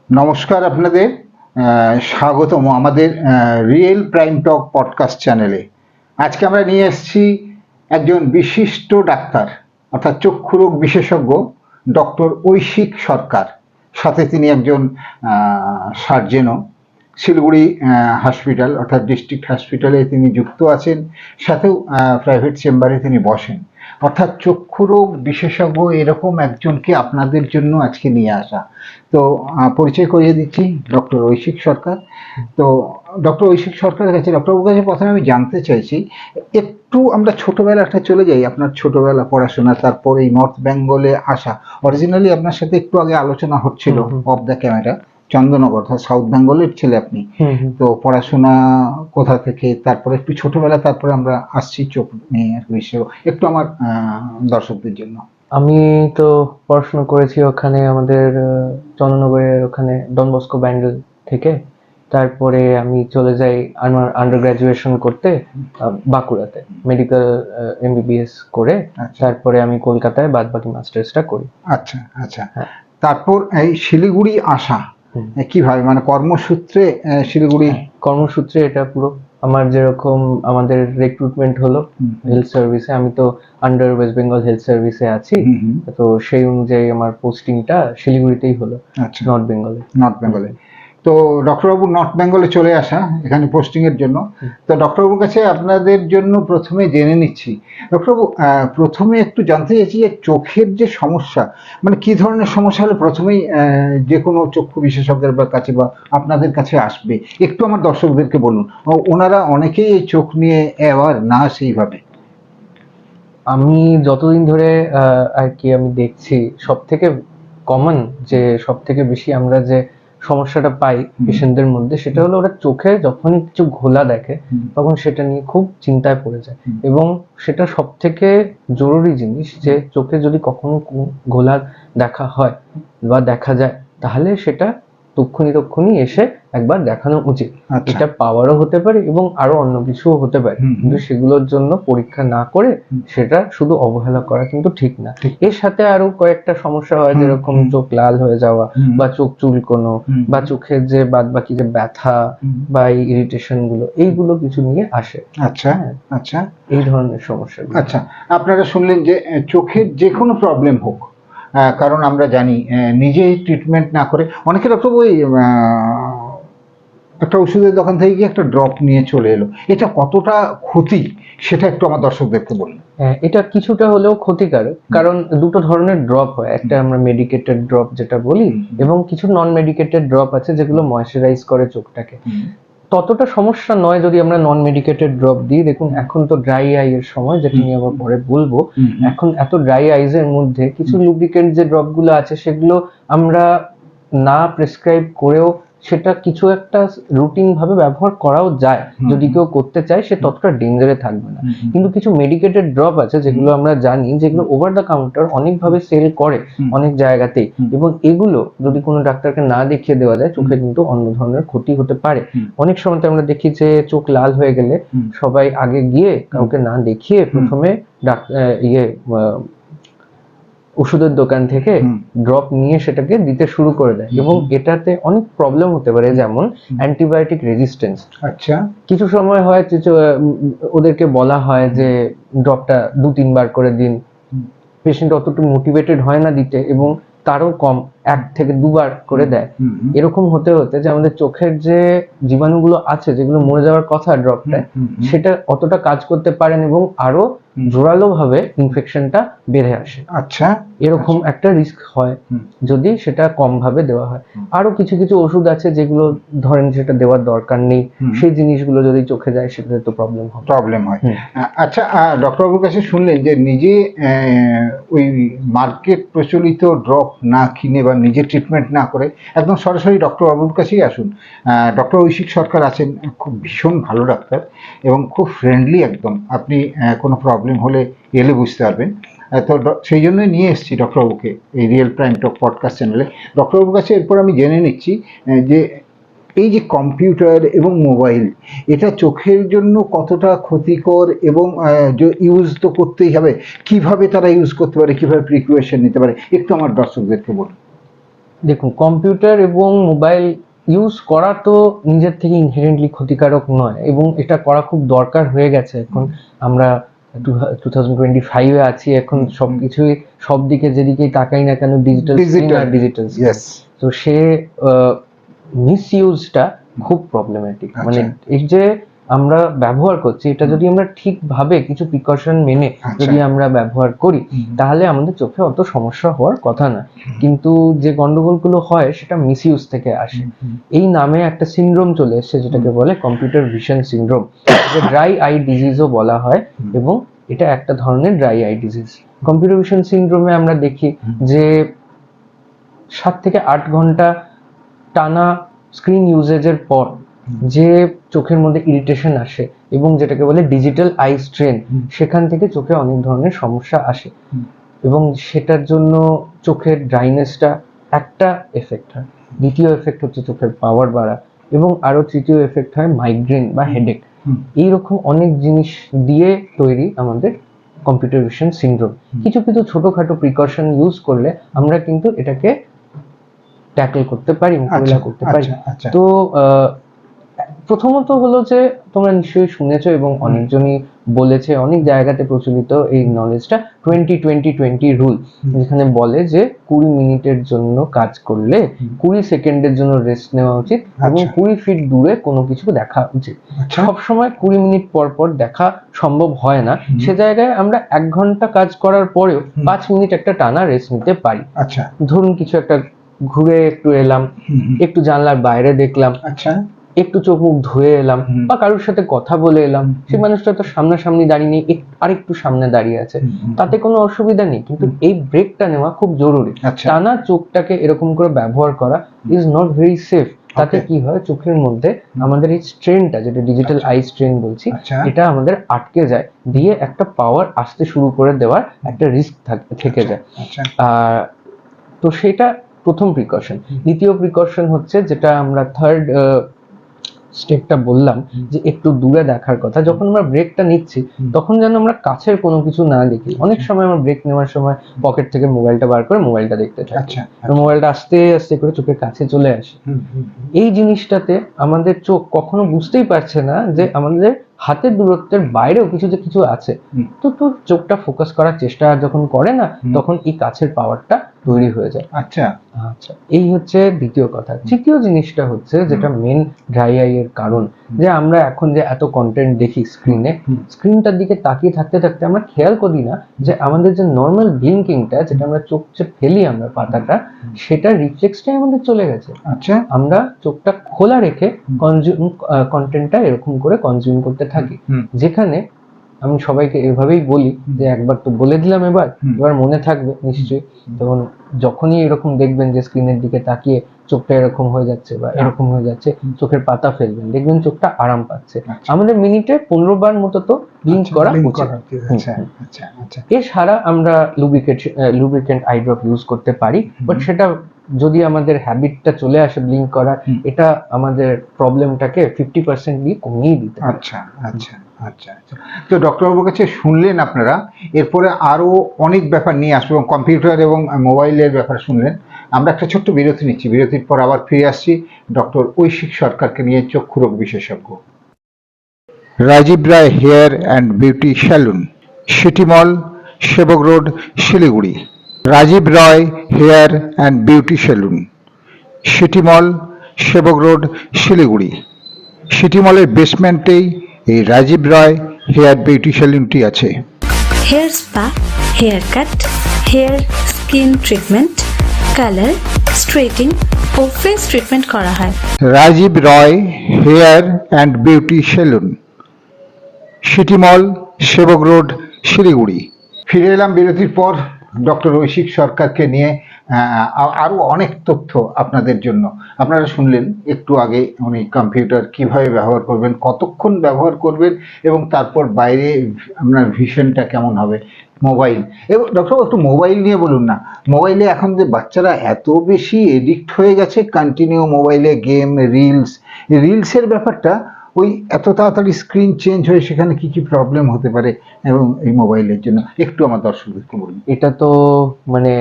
নমস্কার আপনাদের। স্বাগতম আমাদের রিয়েল প্রাইম টক পডকাস্ট চ্যানেলে। আজকে আমরা নিয়ে এসেছি একজন বিশিষ্ট ডাক্তার, অর্থাৎ চক্ষুরোগ বিশেষজ্ঞ ডক্টর ঐশিক সরকার। সাথে তিনি একজন সার্জেনও। শিলিগুড়ি হসপিটাল অর্থাৎ ডিস্ট্রিক্ট হসপিটালে তিনি যুক্ত আছেন, সাথেও প্রাইভেট চেম্বারে তিনি বসেন। অর্থাৎ চক্ষুরোগ বিশেষজ্ঞ এরকম একজনকে আপনাদের জন্য আজকে নিয়ে আসা। তো পরিচয় করিয়ে দিচ্ছি, ডক্টর ঐশিক সরকার। তো ডক্টর ঐশিক সরকারের কাছে, ডক্টরবাবুর কাছে প্রথমে আমি জানতে চাইছি, একটু আমরা ছোটবেলাটা চলে যাই। আপনার ছোটবেলা পড়াশোনা, তারপর এই নর্থ বেঙ্গলে আসা। অরিজিনালি আপনার সাথে একটু আগে আলোচনা হচ্ছিল অফ দ্য ক্যামেরা, চন্দ্রনগর অর্থাৎ সাউথ বেঙ্গলের ছেলে আপনি। তো পড়াশোনা কোথা থেকে, তারপরে একটু ছোটবেলা, তারপরে আমরা আসছি চোখ নিয়ে বিষয়, একটু আমার দর্শকদের জন্য। আমি তো পড়াশোনা করেছি ওখানে আমাদের চন্দ্রনগরের ওখানে ডন বস্কো ব্যান্ডেল থেকে। তারপরে আমি চলে যাই আমার আন্ডার গ্রাজুয়েশন করতে বাঁকুড়াতে মেডিকেল এমবিবিএস করে। তারপরে আমি কলকাতায় বাদবাকি মাস্টার্সটা করি। আচ্ছা আচ্ছা। তারপর এই শিলিগুড়ি আসা কিভাবে, মানে কর্মসূত্রে শিলিগুড়ি? কর্মসূত্রে এটা পুরো আমার, যেরকম আমাদের রিক্রুটমেন্ট হলো হেলথ সার্ভিসে, আমি তো আন্ডার ওয়েস্ট বেঙ্গল হেলথ সার্ভিসে আছি, তো সেই অনুযায়ী আমার পোস্টিংটা শিলিগুড়িতেই হলো, নর্থ বেঙ্গলে। তো ডক্টরবাবু নর্থ বেঙ্গলে চলে আসা এখানে পোস্টিং এর জন্য। তো ডক্টরবাবুর কাছে আপনাদের জন্য প্রথমে জেনে নিচ্ছি, ডক্টরবাবু প্রথমে একটু জানতে চাইছি যে চোখের যে সমস্যা, মানে কি ধরনের সমস্যা হলে প্রথমেই যে কোনো চক্ষু বিশেষজ্ঞের কাছে বা আপনাদের কাছে আসবে, একটু আমার দর্শকদেরকে বলুন। ওনারা অনেকেই এই চোখ নিয়ে অ্যাওয়ার না সেইভাবে। আমি যতদিন ধরে আর কি আমি দেখছি, সব থেকে কমন যে সব থেকে বেশি আমরা যে সমস্যাটা পাই পেশেন্টদের মধ্যে, সেটা হলো ওরা চোখে যখনই কিছু ঘোলা দেখে তখন সেটা নিয়ে খুব চিন্তায় পড়ে যায়। এবং সেটা সব থেকে জরুরি জিনিস যে চোখে যদি কখনো ঘোলা দেখা হয় বা দেখা যায়, তাহলে সেটা তক্ষুনি এসে একবার দেখানো উচিত। এটা পাওয়ারও হতে পারে এবং আরো অন্য কিছুও হতে পারে, কিন্তু সেগুলোর জন্য পরীক্ষা না করে সেটা শুধু অবহেলা করা কিন্তু ঠিক না। এর সাথে আরো কয়েকটা সমস্যা হয়, যেরকম চোখ লাল হয়ে যাওয়া বা চোখ চুলকোনো বা চোখের যে বাদ বাকি যে ব্যথা বা এই ইরিটেশন গুলো, এইগুলো কিছু নিয়ে আসে। আচ্ছা আচ্ছা, এই ধরনের সমস্যা। আচ্ছা, আপনারা শুনলেন যে চোখের যে কোনো প্রবলেম হোক, কারণ আমরা জানি নিজেই ট্রিটমেন্ট না করে অনেকে ডক্টর ওই একটা ওষুধের দোকান থেকে গিয়ে একটা ড্রপ নিয়ে চলে এলো, এটা কতটা ক্ষতি সেটা একটু আমার দর্শকদেরকে বলুন। এটা কিছুটা হলেও ক্ষতিকারক, কারণ দুটো ধরনের ড্রপ হয়, একটা আমরা মেডিকেটেড ড্রপ যেটা বলি, এবং কিছু নন মেডিকেটেড ড্রপ আছে যেগুলো ময়শ্চারাইজ করে চোখটাকে। ততটা সমস্যা নয় যদি আমরা নন মেডিকেটেড ড্রপ দিই। দেখুন, এখন তো ড্রাই আই এর সময়, যেটা নিয়ে আবার পরে বলবো। এখন এত ড্রাই আইজ এর মধ্যে কিছু লুব্রিকেন্ট যে ড্রপ গুলো আছে, সেগুলো আমরা না প্রেসক্রাইব করেও সেটা কিছু একটা রুটিন ভাবে ব্যবহার করাও যায়, যদি কেউ করতে চায়, সে ততটা ডেঞ্জারে থাকবে না। কিন্তু কিছু মেডিকেটেড ড্রপ আছে যেগুলো আমরা জানি, যেগুলো ওভার দ্য কাউন্টার অনেকভাবে সেল করে অনেক জায়গাতেই, এবং এগুলো যদি কোনো ডাক্তারকে না দেখিয়ে দেওয়া যায়, চোখে কিন্তু অন্য ধরনের ক্ষতি হতে পারে। অনেক সময় আমরা দেখি যে চোখ লাল হয়ে গেলে সবাই আগে গিয়ে কাউকে না দেখিয়ে প্রথমে ওষুধের দোকান থেকে ড্রপ নিয়ে সেটাকে দিতে শুরু করে দেয়, এবং এটাতে অনেক প্রবলেম হতে পারে, যেমন অ্যান্টিবায়োটিক রেজিস্ট্যান্স। আচ্ছা, কিছু সময় হয় ওদেরকে বলা হয় যে ড্রপটা 2-3 বার করে দিন, পেশেন্ট অতটুকু মোটিভেটেড হয় না দিতে, এবং তারও কম 1 থেকে 2 বার করে দেয়। এরকম হতে হতে যে আমাদের চোখের যে জীবাণুগুলো আছে, যেগুলো মরে যাওয়ার কথা ড্রপটায়, সেটা অতটা কাজ করতে পারেন এবং আরো জোরালো ভাবে ইনফেকশনটা বেড়ে আসে। আচ্ছা, এরকম একটা রিস্ক হয় যদি সেটা কম ভাবে দেওয়া হয়। আরো কিছু কিছু ওষুধ আছে যেগুলো ধরেন সেটা দেওয়ার দরকার নেই, সেই জিনিসগুলো যদি চোখে যায় সেটাতে তো প্রবলেম হয়। আচ্ছা, ডক্টরবাবুর কাছে শুনলেন যে নিজে ওই মার্কেট প্রচলিত ড্রপ না কিনে বা নিজে ট্রিটমেন্ট না করে একদম সরাসরি ডক্টরবাবুর কাছেই আসুন। ডক্টর ঐশিক সরকার আছেন, খুব ভীষণ ভালো ডাক্তার এবং খুব ফ্রেন্ডলি একদম। আপনি কোনো প্রবলেম হলে এলে বুঝতে পারবেন। তো সেই জন্যই নিয়ে এসেছি ডক্টরবাবুকে এই রিয়েল প্রাইম টক পডকাস্ট চ্যানেলে। ডক্টরবাবুর কাছে এরপর আমি জেনে নিচ্ছি যে এই যে কম্পিউটার এবং মোবাইল, এটা চোখের জন্য কতটা ক্ষতিকর, এবং ইউজ তো করতেই হবে, কিভাবে তারা ইউজ করতে পারে, কিভাবে প্রিকশন নিতে পারে, একটু আমার দর্শকদেরকে বলুন। দেখুন, কম্পিউটার এবং মোবাইল ইউজ করা তো নিজের থেকে ইনহেরেন্টলি ক্ষতিকারক নয়, এবং এটা করা খুব দরকার হয়ে গেছে এখন। আমরা 2025-এ আছি, এখন সবকিছুই, সব দিকে যেদিকেই তাকাই না কেন ডিজিটাল আর ডিজিটাল। ইয়েস। তো সে মিসইউজটা খুব প্রবলেমেটিক। মানে এই যে আমরা ব্যবহার করছি, এটা যদি আমরা ঠিকভাবে কিছু প্রিকশন মেনে যদি আমরা ব্যবহার করি, তাহলে আমাদের চোখে অত সমস্যা হওয়ার কথা না। কিন্তু যে গন্ডগোলগুলো হয় সেটা মিসইউজ থেকে আসে। এই নামে একটা সিনড্রোম চলে এসেছে যেটাকে বলে কম্পিউটার ভিশন সিনড্রোম, যে ড্রাই আই ডিজিজও বলা হয়, এবং এটা একটা ধরনের dry eye disease. Computer vision সিনড্রোমে আমরা দেখি যে 7 থেকে 8 ঘন্টা টানা স্ক্রিন ইউজেজের পর যে চোখের মধ্যে ইরিটেশন আসে, এবং যেটাকে বলে ডিজিটাল আই স্ট্রেন, সেখান থেকে চোখে অনেক ধরনের সমস্যা আসে। এবং সেটার জন্য চোখের ড্রাইনেসটা একটা এফেক্ট হয়, দ্বিতীয় এফেক্ট হচ্ছে চোখের পাওয়ার বাড়া, এবং আরো তৃতীয় এফেক্ট হয় মাইগ্রেন বা হেডেক। এইরকম অনেক জিনিস দিয়ে তৈরি আমাদের কম্পিউটার ভিশন সিনড্রোম। কিছু কিছু ছোটখাটো প্রিকশন ইউজ করলে আমরা কিন্তু এটাকে ট্যাকল করতে পারি, মোকাবিলা করতে পারি। তো প্রথমত হলো যে তোমরা নিশ্চয়ই শুনেছো এবং অনেকজনই বলেছে, অনেক জায়গাতে প্রচলিত এই নলেজটা 20-20-20 রুল, যেখানে বলে যে 20 মিনিটের জন্য কাজ করলে 20 সেকেন্ডের জন্য রেস্ট নেওয়া উচিত, এবং 20 ফিট দূরে কোনো কিছু দেখা উচিত। সবসময় 20 মিনিট পর পর দেখা সম্ভব হয় না, সে জায়গায় আমরা 1 ঘন্টা কাজ করার পরেও 5 মিনিট একটা টানা রেস্ট নিতে পারি। ধরুন কিছু একটা ঘুরে একটু এলাম, একটু জানলার বাইরে দেখলাম, একটু চোখ মুখ ধুয়ে এলাম, বা কারোর সাথে কথা বলে এলাম। সেই মানুষটা তো সামনাসামনি দাঁড়িয়ে নেই, আরেকটু সামনে দাঁড়িয়ে আছে, তাতে কোনো অসুবিধা নেই, কিন্তু এই ব্রেকটা নেওয়া খুব জরুরি। টানা চোখটাকে এরকম করে ব্যবহার করা ইজ নট ভেরি সেফ। তাতে কি হয়, চোখের মধ্যে আমাদের এই স্ট্রেনটা, যেটা ডিজিটাল আই স্ট্রেন বলছি, এটা আমাদের আটকে যায়, দিয়ে একটা পাওয়ার আসতে শুরু করে দেওয়ার একটা রিস্ক থেকে যায়। তো সেটা প্রথম প্রিকশন। দ্বিতীয় প্রিকশন হচ্ছে, যেটা আমরা থার্ড স্টেপটা বললাম, যে একটু দূরে দেখার কথা। যখন আমরা ব্রেকটা নিচ্ছি তখন যেন আমরা কাছের কোনো কিছু না দেখি। অনেক সময় আমরা ব্রেক নেওয়ার সময় পকেট থেকে মোবাইলটা বার করে মোবাইলটা দেখতে থাকি, মোবাইলটা আস্তে আস্তে করে চোখের কাছে চলে আসে। এই জিনিসটাতে আমাদের চোখ কখনো বুঝতেই পারছে না যে আমাদের হাতের দূরত্বের বাইরেও কিছু আছে। তো চোখটা ফোকাস করার চেষ্টা যখন করে না, তখন এই কাছের পাওয়ারটা তৈরি হয়ে যায়। আচ্ছা, এই হচ্ছে দ্বিতীয় কথা। তৃতীয় জিনিসটা হচ্ছে, যেটা মেন ড্রাই আই এর কারণ, যে আমরা এখন যে এত কন্টেন্ট দেখি স্ক্রিনে, স্ক্রিনটার দিকে তাকিয়ে থাকতে থাকতে আমরা খেয়াল করি না যে আমাদের যে নর্মাল ব্লিঙ্কিংটা, যেটা আমরা চোখ যে ফেলি আমরা পাতাটা, সেটা রিফ্লেক্সটাই আমাদের চলে গেছে। আচ্ছা, আমরা চোখটা খোলা রেখে কন্টেন্টটা এরকম করে কনজিউম করতে থাকি, যেখানে আমি সবাইকে এভাবেই বলি যে একবার তো বলে দিলাম, এবার মনে থাকবে নিশ্চয়ই। তখন যখনই এরকম দেখবেন যে স্ক্রিনের দিকে তাকিয়ে চোখটা এরকম হয়ে যাচ্ছে বা এরকম হয়ে যাচ্ছে, চোখের পাতা ফেলবেন, দেখবেন চোখটা আরাম পাচ্ছে। আমাদের মিনিটে 15 বার মতো তো ব্লিঙ্ক করা উচিত। এছাড়া আমরা লুব্রিকেন্ট আই ড্রপ ইউজ করতে পারি, বাট সেটা যদি আমাদের হ্যাবিটটা চলে আসে ব্লিঙ্ক করার, এটা আমাদের প্রবলেমটাকে 50% দিয়ে কমিয়ে দিতে পারে। আচ্ছা, তো ডক্টরবাবুর কাছে শুনলেন আপনারা, এরপরে আরো অনেক ব্যাপার নিয়ে আসবো, এবং কম্পিউটার এবং মোবাইলের ব্যাপার শুনলেন। আমরা একটা ছোট্ট বিরতি নিচ্ছি, বিরতির পর আবার ফিরে আসছি ডক্টর ঐশিক সরকারকে নিয়ে, চক্ষু রোগ বিশেষজ্ঞ। Rajib Roy hair and beauty salon, city mall, Sevoke road, Siliguri. Rajib Roy hair and beauty salon, city mall, Sevoke road, Siliguri. City মলের বেসমেন্টেই এই রাজীব রায় হেয়ার বিউটি স্যালুনটি আছে। Hair spa, hair cut, hair skin treatment, colour, straightening ও ফেস ট্রিটমেন্ট করা হয়। Rajib Roy hair and beauty salon, city mall, Sevoke road, Siliguri. ফিরে এলাম বিরতির পর ডক্টর ঐশিক সরকারকে নিয়ে। আরো অনেক তথ্য আপনাদের জন্য। আপনারা শুনলেন একটু আগে উনি কম্পিউটার কিভাবে ব্যবহার করবেন, কতক্ষণ ব্যবহার করবেন, এবং তারপর বাইরে আপনার ভিশনটা কেমন হবে। মোবাইল, এবং ডক্টর একটু মোবাইল নিয়ে বলুন না। মোবাইলে এখন যে বাচ্চারা এত বেশি এডিক্ট হয়ে গেছে, কন্টিনিউ মোবাইলে গেম, রিলসের ব্যাপারটা ওই এত তাড়াতাড়ি স্ক্রিন চেঞ্জ হয়ে সেখানে কি কি প্রবলেম হতে পারে এবং এই মোবাইলের জন্য একটু আমার দর্শকদেরকে বলুন। এটা তো মানে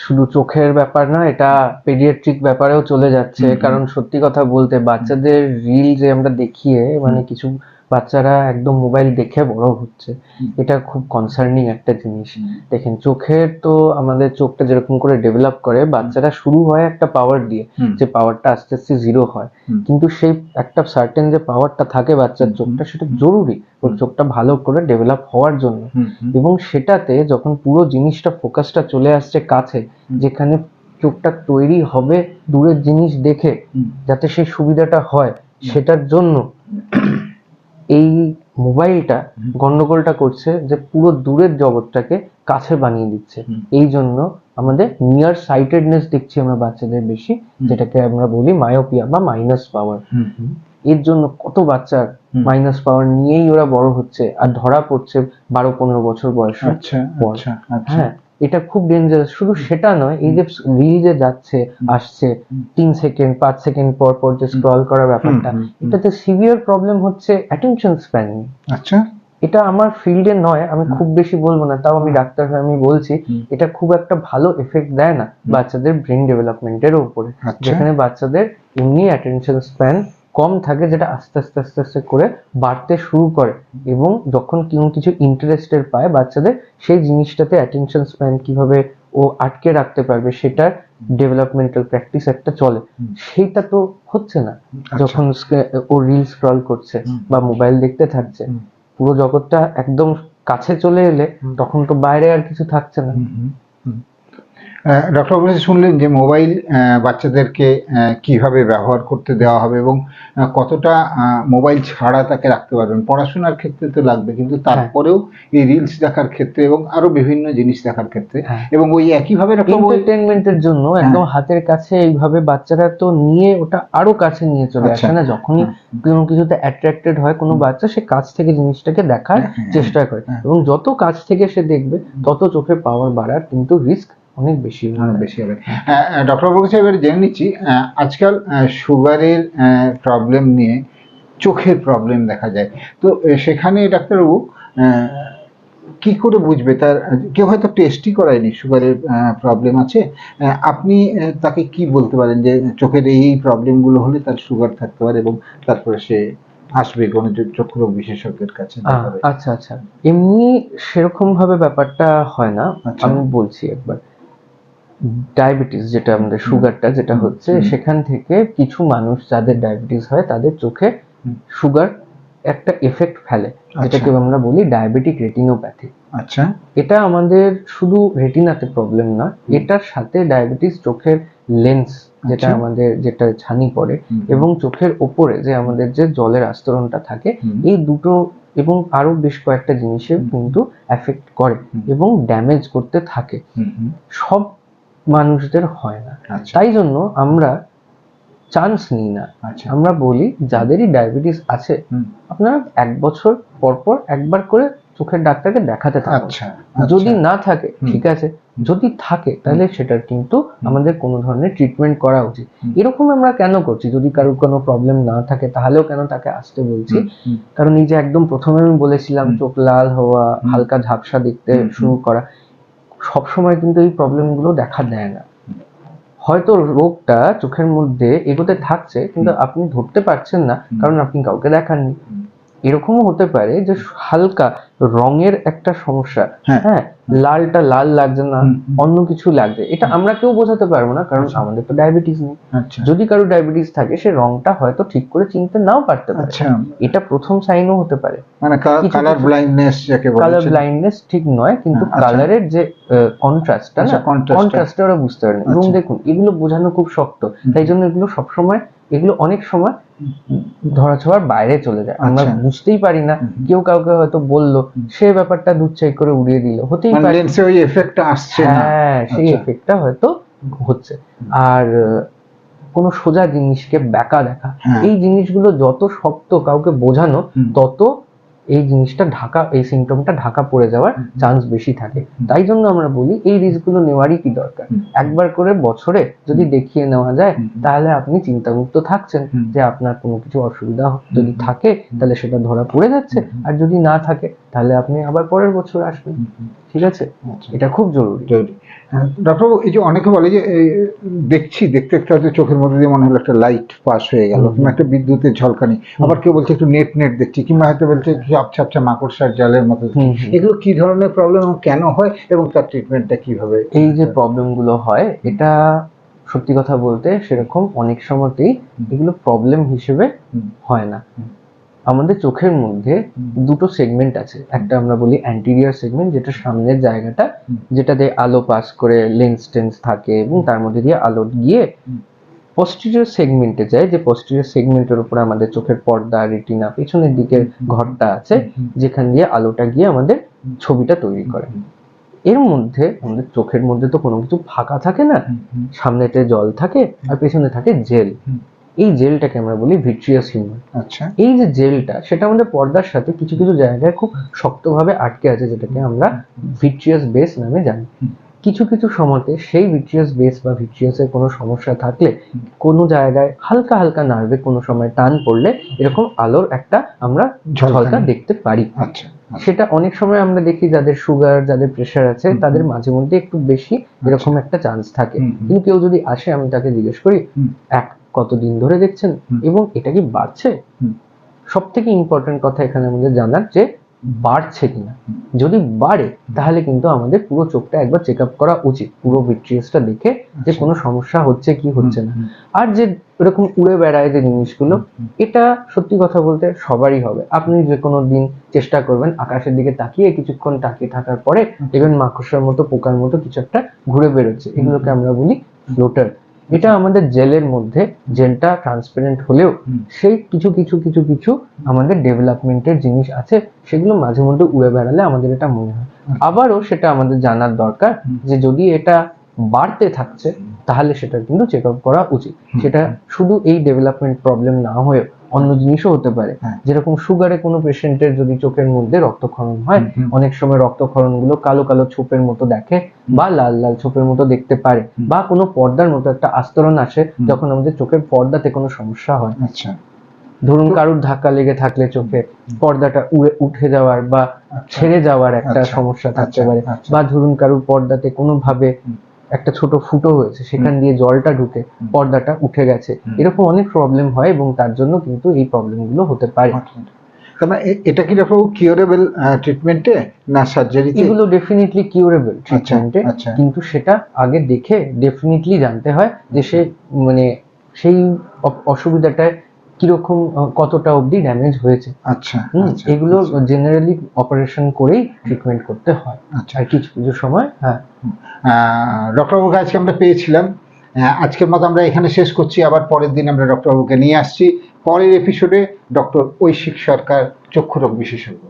শুধু চোখের ব্যাপার না, এটা পেডিয়াট্রিক ব্যাপারেও চলে যাচ্ছে। কারণ সত্যি কথা বলতে বাচ্চাদের রিল যে আমরা দেখিয়ে মানে কিছু বাচ্চারা একদম মোবাইল দেখে বড় হচ্ছে, এটা খুব কনসার্নিং একটা জিনিস। দেখেন, চোখের তো আমাদের চোখটা যেরকম করে ডেভেলপ করে, বাচ্চারা শুরু হয় একটা পাওয়ার দিয়ে, যে পাওয়ারটা আস্তে আস্তে জিরো হয়, কিন্তু সেই একটা সার্টেন যে পাওয়ারটা থাকে বাচ্চার চোখটা, সেটা জরুরি ওর চোখটা ভালো করে ডেভেলপ হওয়ার জন্য। এবং সেটাতে যখন পুরো জিনিসটা ফোকাসটা চলে আসছে কাছে, যেখানে চোখটা তৈরি হবে দূরের জিনিস দেখে, যাতে সেই সুবিধাটা হয়, সেটার জন্য এই মোবাইলটা গন্ডগোলটা করছে যে পুরো দূরের জগৎটাকে কাছে বানিয়ে দিচ্ছে। এই জন্য আমাদের নিয়ার সাইটেডনেস দেখছি আমরা বাচ্চাদের বেশি, যেটাকে আমরা বলি মায়োপিয়া বা মাইনাস পাওয়ার। এর জন্য কত বাচ্চার মাইনাস পাওয়ার নিয়েই ওরা বড় হচ্ছে আর ধরা পড়ছে 12-15 বছর বয়সে। হ্যাঁ, এটা খুব ডেঞ্জারাস। শুধু সেটা নয়, এই যে রিল যে যাচ্ছে আসছে 3 সেকেন্ড 5 সেকেন্ড পর পর যে স্ক্রল করার ব্যাপারটা, এটাতে সিভিয়ার প্রবলেম হচ্ছে অ্যাটেনশন স্প্যান। আচ্ছা, এটা আমার ফিল্ডে নয়, আমি খুব বেশি বলবো না, তাও আমি ডাক্তার হয়ে আমি বলছি এটা খুব একটা ভালো এফেক্ট দেয় না বাচ্চাদের ব্রেন ডেভেলপমেন্টের উপরে। যেখানে বাচ্চাদের এমনি অ্যাটেনশন স্প্যান কম থাকে, যেটা আস্তে আস্তে আস্তে আস্তে করে বাড়তে শুরু করে, এবং যখন কিছু ইন্টারেস্টের পায় বাচ্চাদের, সেই জিনিসটাতে অ্যাটেনশন স্প্যান কিভাবে ও আটকে রাখতে পারবে সেটার ডেভেলপমেন্টাল প্র্যাকটিস একটা চলে, সেইটা তো হচ্ছে না। যখন ও রিল স্ক্রল করছে বা মোবাইল দেখতে থাকছে, পুরো জগৎটা একদম কাছে চলে এলে তখন তো বাইরে আর কিছু থাকছে না। ডক্টর বলেছে, শুনলেন যে মোবাইল বাচ্চাদেরকে কিভাবে ব্যবহার করতে দেওয়া হবে এবং কতটা মোবাইল ছাড়া তাকে রাখতে পারবেন। পড়াশোনার ক্ষেত্রে তো লাগবে, কিন্তু তারপরেও এই রিলস দেখার ক্ষেত্রে এবং আরো বিভিন্ন জিনিস দেখার ক্ষেত্রে, এবং ওই একইভাবে এন্টারটেইনমেন্টের জন্য একদম হাতের কাছে এইভাবে বাচ্চারা তো নিয়ে ওটা আরো কাছে নিয়ে চলে আসে না। যখনই কোনো কিছুতে অ্যাট্রাক্টেড হয় কোনো বাচ্চা, সে কাছ থেকে জিনিসটাকে দেখার চেষ্টা করে, এবং যত কাছ থেকে সে দেখবে তত চোখের পাওয়ার বাড়ার কিন্তু রিস্ক অনেক বেশি হবে। ডক্টর বাবু কাছে এবারে জেনে নিচ্ছি, আজকাল সুগারের প্রবলেম নিয়ে চোখের প্রবলেম দেখা যায়, তো সেখানে ডাক্তারবাবু কি করে বুঝবে? তার কেউ হয়তো টেস্টই করায়নি সুগারের প্রবলেম আছে, আপনি তাকে কি বলতে পারেন যে চোখের এই প্রবলেমগুলো হলে তার সুগার থাকতে পারে, এবং তারপরে সে আসবে কোনো চক্ষু রোগ বিশেষজ্ঞের কাছে? আচ্ছা আচ্ছা, এমনি সেরকম ভাবে ব্যাপারটা হয় না। আমি বলছি একবার, ডায়াবেটিস যেটা আমাদের সুগারটা যেটা হচ্ছে, সেখান থেকে কিছু মানুষ যাদের ডায়াবেটিস হয় তাদের চোখে সুগার একটা এফেক্ট ফেলে, যেটাকে আমরা বলি ডায়াবেটিক রেটিনোপ্যাথি। আচ্ছা, এটা আমাদের শুধু রেটিনাতে প্রবলেম না, এটার সাথে ডায়াবেটিস চোখের লেন্স যেটা আমাদের যেটা ছানি পড়ে, এবং চোখের ওপরে যে আমাদের যে জলের আস্তরণটা থাকে, এই দুটো এবং আরো বেশ কয়েকটা জিনিসে কিন্তু এফেক্ট করে এবং ড্যামেজ করতে থাকে। সব মানুষদের হয় না, তাই জন্য আমরা চান্স নিই না। আমরা বলি যাদেরই ডায়াবেটিস আছে, আপনারা 1 বছর পর পর একবার করে চোখের ডাক্তারকে দেখাতে থাকুন। যদি না থাকে ঠিক আছে, যদি থাকে তাহলে সেটার কিন্তু আমাদের কোনো ধরনের ট্রিটমেন্ট করা উচিত। এরকম আমরা কেন করছি? যদি কারোর কোনো প্রবলেম না থাকে তাহলেও কেন তাকে আসতে বলছি? কারণ এই যে একদম প্রথমে আমি বলেছিলাম চোখ লাল হওয়া, হালকা ঝাপসা দেখতে শুরু করা, সবসময় কিন্তু এই প্রবলেমগুলো দেখা দেয় না। হয়তো রোগটা চোখের মধ্যে এগোতে থাকছে, কিন্তু আপনি ধরতে পারছেন না কারণ আপনি কাউকে দেখাননি। এরকমও হতে পারে যে হালকা রঙের একটা সমস্যা, হ্যাঁ, লালটা লাল লাগছে না, অন্য কিছু লাগছে, এটা আমরা কেউ বোঝাতে পারবো না, কারণ আমাদের তো ডায়াবেটিস নেই। যদি কারো ডায়াবেটিস থাকে, সে রংটা হয়তো ঠিক করে চিনতে নাও পারতে পারে, এটা প্রথম সাইনও হতে পারে। মানে কালার ব্লাইন্ডনেস যাকে বলে, কালার ব্লাইন্ডনেস ঠিক নয়, কিন্তু কালারের যে কন্ট্রাস্টটা না, কন্ট্রাস্টটা ওরা বুঝতে পারে না। এবং দেখুন, এগুলো বোঝানো খুব শক্ত, তাই জন্য এগুলো সবসময়, এগুলো অনেক সময় ধরাছোঁয়ার বাইরে চলে যায়, আমরা বুঝতেই পারি না। কেউ কাউকে হয়তো বললো, সে ব্যাপারটা দুচ্ছাই করে উড়িয়ে দিল, হতেই পারে ওই এফেক্টটা আসছে। হ্যাঁ, সেই এফেক্টটা হয়তো হচ্ছে। আর কোনো সোজা জিনিসকে ব্যাকা দেখা, এই জিনিসগুলো যত শক্ত কাউকে বোঝানো, তত এই জিনিসটা এই সিমটমটা ঢাকা পড়ে যাওয়ার চান্স বেশি থাকে। তাই জন্য আমরা বলি এই রিস্কগুলো নেওয়ারই কি দরকার। একবার করে বছরে যদি দেখিয়ে নেওয়া যায় তাহলে আপনি চিন্তামুক্ত থাকছেন যে আপনার কোনো কিছু অসুবিধা যদি থাকে তাহলে সেটা ধরা পড়ে যাচ্ছে, আর যদি না থাকে তাহলে আপনি আবার পরের বছর আসবেন। ঠিক আছে, এটা খুব জরুরি। ডক্টরবাবু, এই যে অনেকে বলে যে দেখতে দেখতে হয়তো চোখের মধ্যে দিয়ে মনে হলো একটা লাইট পাস হয়ে গেল, কিংবা একটা বিদ্যুতের ঝলকানি, আবার কেউ বলছে একটু নেট দেখছি, কিংবা হয়তো বলছে আবছা আবছা মাকড়সার জালের মতো। এগুলো কি ধরনের প্রবলেম এবং কেন হয় এবং তার ট্রিটমেন্টটা কিভাবে? এই যে প্রবলেম গুলো হয়, এটা সত্যি কথা বলতে সেরকম অনেক সময়তেই এগুলো প্রবলেম হিসেবে হয় না। আমাদের চোখের মধ্যে দুটো সেগমেন্ট আছে, একটা আমরা বলি অ্যান্টিরিয়র সেগমেন্ট, যেটা সামনের জায়গাটা, যেটাতে আলো পাস করে লেন্স টেন্স থাকে এবং তার মধ্যে দিয়ে আলো গিয়ে পোস্টেরিয়র সেগমেন্টে যায়, যে পোস্টেরিয়র সেগমেন্টের উপরে আমাদের চোখের পর্দা, রেটিনা, পেছনের দিকের ঘরটা আছে, যেখান দিয়ে আলোটা গিয়ে আমাদের ছবিটা তৈরি করে। এর মধ্যে আমাদের চোখের মধ্যে তো কোনো কিছু ফাঁকা থাকে না, সামনেতে জল থাকে আর পেছনে থাকে জেল। এই জেলটাকে আমরা বলি ভিট্রিয়াস হিউমার। আচ্ছা, এই যে জেলটা, সেটা আমাদের পর্দার সাথে কিছু কিছু জায়গায় খুব শক্তভাবে আটকে আছে, যেটাকে আমরা ভিট্রিয়াস বেস নামে জানি। কিছু কিছু সময়তে সেই ভিট্রিয়াস বেস বা ভিট্রিয়াসের কোনো সমস্যা থাকলে, কোনো জায়গায় হালকা হালকা নার্ভে কোনো সময় টান পড়লে এরকম আলোর একটা আমরা ঝলকা দেখতে পারি। আচ্ছা, সেটা অনেক সময় আমরা দেখি যাদের সুগার, যাদের প্রেশার আছে, তাদের মাঝে মধ্যে একটু বেশি এরকম একটা চান্স থাকে। কিন্তু কেউ যদি আসে, আমি তাকে জিজ্ঞেস করি কতদিন ধরে দেখছেন এবং এটা কি বাড়ছে। সব থেকে ইম্পর্টেন্ট কথা এখানে আমাদের জানার যে বাড়ছে কিনা। যদি বাড়ে তাহলে কিন্তু আমাদের পুরো চোখটা একবার চেক আপ করা উচিত, পুরো ভিট্রিয়াসটা দেখে যে কোনো সমস্যা হচ্ছে কি হচ্ছে না। আর যে এরকম উড়ে বেড়ায় যে জিনিসগুলো, এটা সত্যি কথা বলতে সবারই হবে। আপনি যে কোনো দিন চেষ্টা করবেন আকাশের দিকে তাকিয়ে কিছুক্ষণ তাকিয়ে থাকার পরে দেখবেন মাকড়সার মতো, পোকার মতো কিছু একটা ঘুরে বেরোচ্ছে। এগুলোকে আমরা বলি ফ্লোটার। এটা আমাদের জেলের মধ্যে, জেলটা ট্রান্সপারেন্ট হলেও সেই কিছু কিছু কিছু কিছু আমাদের ডেভেলপমেন্টের জিনিস আছে, সেগুলো মাঝে মধ্যে উড়ে বেড়ালে আমাদের এটা মনে হয়। আবারও সেটা আমাদের জানার দরকার যে যদি এটা বাড়তে থাকছে তাহলে সেটা কিন্তু চেক আপ করা উচিত। সেটা শুধু এই ডেভেলপমেন্ট প্রবলেম না হয়ে অন্য জিনিসও হতে পারে। যেরকম সুগারে কোনো পেশেন্টের যদি চোখের মধ্যে রক্তক্ষরণ হয়, অনেক সময় রক্তক্ষরণ গুলো কালো কালো ছোপের মতো দেখে বা লাল লাল ছোপের মতো দেখতে পারে, বা কোনো পর্দার মতো একটা আস্তরণ আসে যখন আমাদের চোখের পর্দাতে কোনো সমস্যা হয়। আচ্ছা, ধরুন কারুর ধাক্কা লেগে থাকলে চোখে পর্দাটা উঠে যাওয়ার বা ছেড়ে যাওয়ার একটা সমস্যা থাকতে পারে, বা ধরুন কারুর পর্দাতে কোনোভাবে একটা ছোট ফুটো হয়েছে, সেখান দিয়ে জলটা ঢুকে পর্দাটা উঠে গেছে। এরকম অনেক প্রবলেম হয় এবং তার জন্য কিন্তু এই প্রবলেমগুলো হতে পারে। এটা কি কিউরেবল ট্রিটমেন্টে না সার্জারিতে? এগুলো ডেফিনেটলি কিউরেবল ট্রিটমেন্টে, কিন্তু সেটা আগে দেখে ডেফিনেটলি জানতে হয় যে সে মানে সেই অসুবিধাটা কিরকম, কতটা অবধি ড্যামেজ হয়েছে। আচ্ছা, এগুলো জেনারেলি অপারেশন করেই ট্রিটমেন্ট করতে হয়। আর কিছু কিছু সময় ডক্টরবাবুকে আজকে আমরা পেয়েছিলাম। আজকের মতো আমরা এখানে শেষ করছি। আবার পরের দিন আমরা ডক্টরবাবুকে নিয়ে আসছি পরের এপিসোডে। ডক্টর ঐশিক সরকার, চক্ষুরোগ বিশেষজ্ঞ।